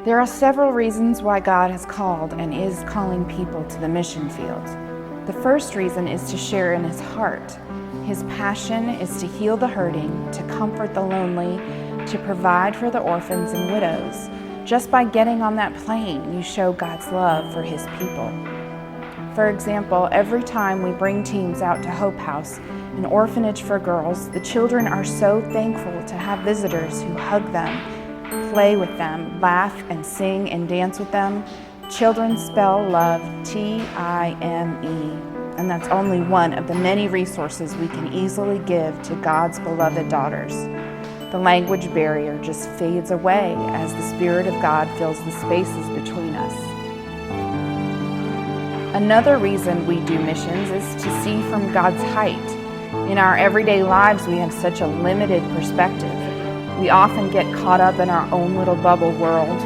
There are several reasons why God has called and is calling people to the mission field. The first reason is to share in His heart. His passion is to heal the hurting, to comfort the lonely, to provide for the orphans and widows. Just by getting on that plane, you show God's love for His people. For example, every time we bring teams out to Hope House, an orphanage for girls, the children are so thankful to have visitors who hug them, play with them, laugh and sing and dance with them. Children spell love T-I-M-E. And that's only one of the many resources we can easily give to God's beloved daughters. The language barrier just fades away as the Spirit of God fills the spaces between us. Another reason we do missions is to see from God's height. In our everyday lives, we have such a limited perspective. We often get caught up in our own little bubble world.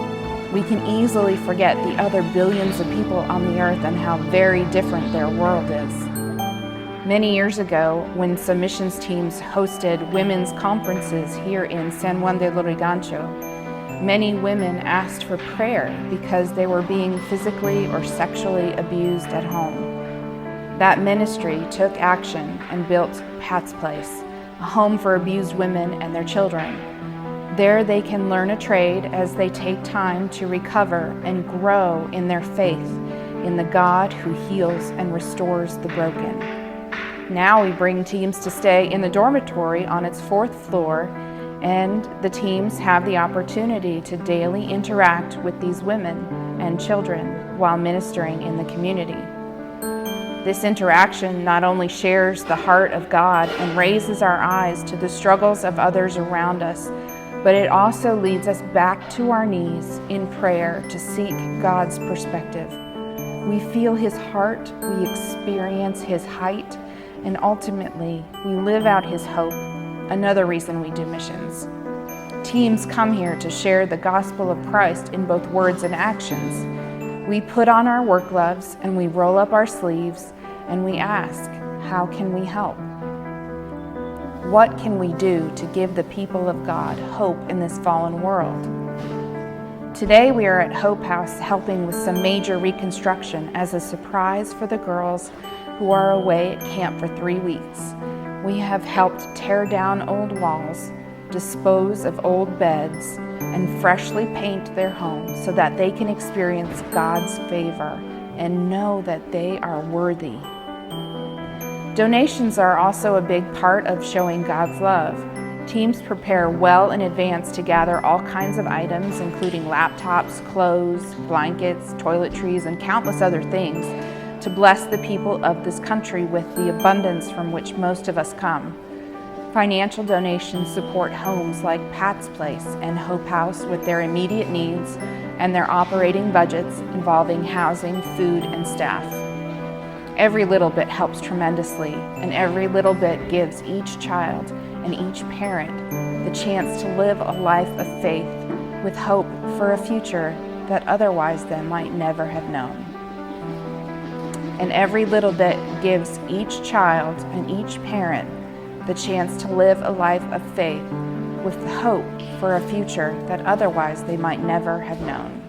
We can easily forget the other billions of people on the earth and how very different their world is. Many years ago, when some missions teams hosted women's conferences here in San Juan de Lurigancho, many women asked for prayer because they were being physically or sexually abused at home. That ministry took action and built Pat's Place, a home for abused women and their children. There they can learn a trade as they take time to recover and grow in their faith in the God who heals and restores the broken. Now we bring teams to stay in the dormitory on its 4th floor, and the teams have the opportunity to daily interact with these women and children while ministering in the community. This interaction not only shares the heart of God and raises our eyes to the struggles of others around us, but it also leads us back to our knees in prayer to seek God's perspective. We feel His heart, we experience His height, and ultimately we live out His hope, another reason we do missions. Teams come here to share the gospel of Christ in both words and actions. We put on our work gloves and we roll up our sleeves and we ask, how can we help? What can we do to give the people of God hope in this fallen world? Today we are at Hope House helping with some major reconstruction as a surprise for the girls who are away at camp for 3 weeks. We have helped tear down old walls, dispose of old beds, and freshly paint their homes so that they can experience God's favor and know that they are worthy. Donations are also a big part of showing God's love. Teams prepare well in advance to gather all kinds of items, including laptops, clothes, blankets, toiletries, and countless other things, to bless the people of this country with the abundance from which most of us come. Financial donations support homes like Pat's Place and Hope House with their immediate needs and their operating budgets involving housing, food, and staff. Every little bit helps tremendously, and every little bit gives each child and each parent the chance to live a life of faith with hope for a future that otherwise they might never have known. And every little bit gives each child and each parent the chance to live a life of faith with hope for a future that otherwise they might never have known.